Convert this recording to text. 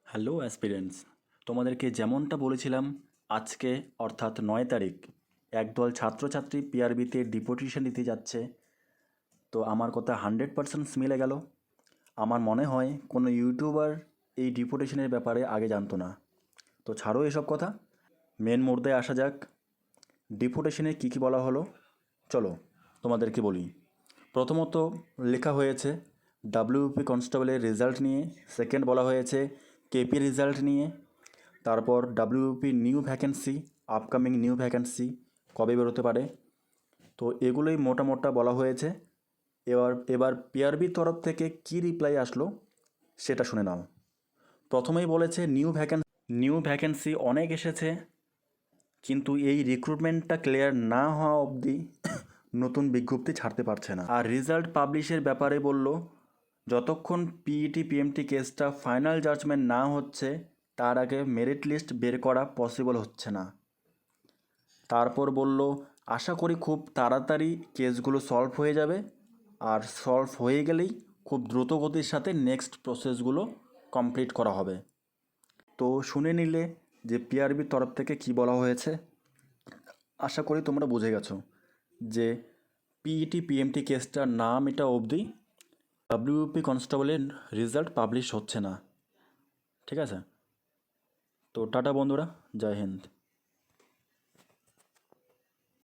Hello aspirants, তোমাদেরকে যেমনটা বলেছিলাম আজকে অর্থাৎ 9 তারিখ একদল ছাত্রছাত্রী পিআরবিতে ডিপুটেশন দিতে যাচ্ছে। তো আমার কথা 100% মিলে গেল। আমার মনে হয় কোনো ইউটিউবার এই ডিপুটেশনের ব্যাপারে আগে জানতো না। তো ছাড়ো এসব কথা, মেন মুদ্রায় আসা যাক। ডিপুটেশনে কী কী বলা হলো চলো তোমাদেরকে বলি। প্রথমত লেখা হয়েছে ডাব্লিউপি কনস্টেবলের রেজাল্ট নিয়ে, সেকেন্ড বলা হয়েছে কেপি রেজাল্ট নিয়ে, তারপর WP new vacancy, upcoming new vacancy কবে বেরোতে পারে। তো এগুলোই মোটা বলা হয়েছে। এবার পিআরবির তরফ থেকে কী রিপ্লাই আসলো সেটা শুনে নাও। প্রথমেই বলেছে নিউ ভ্যাকেন্সি অনেক এসেছে, কিন্তু এই রিক্রুটমেন্টটা ক্লিয়ার না হওয়া অবধি নতুন বিজ্ঞপ্তি ছাড়তে পারছে না। আর রেজাল্ট পাবলিশের ব্যাপারে বলল, যতক্ষণ পিইটি পিএমটি কেসটা ফাইনাল জাজমেন্ট না হচ্ছে তার আগে মেরিট লিস্ট বের করা পসিবল হচ্ছে না। তারপর বলল, আশা করি খুব তাড়াতাড়ি কেসগুলো সলভ হয়ে যাবে, আর সলভ হয়ে গেলেই খুব দ্রুত গতির সাথে নেক্সট প্রসেসগুলো কমপ্লিট করা হবে। তো শুনে নিলে যে পিআরবির তরফ থেকে কি বলা হয়েছে। আশা করি তোমরা বুঝে গেছো যে পিইটি পিএমটি কেসটার নাম এটা অবধি ডাব্লিউপি কনস্টেবলের রেজাল্ট পাবলিশ হচ্ছে না। ঠিক আছে, তো টাটা বন্ধুরা, জয় হিন্দ।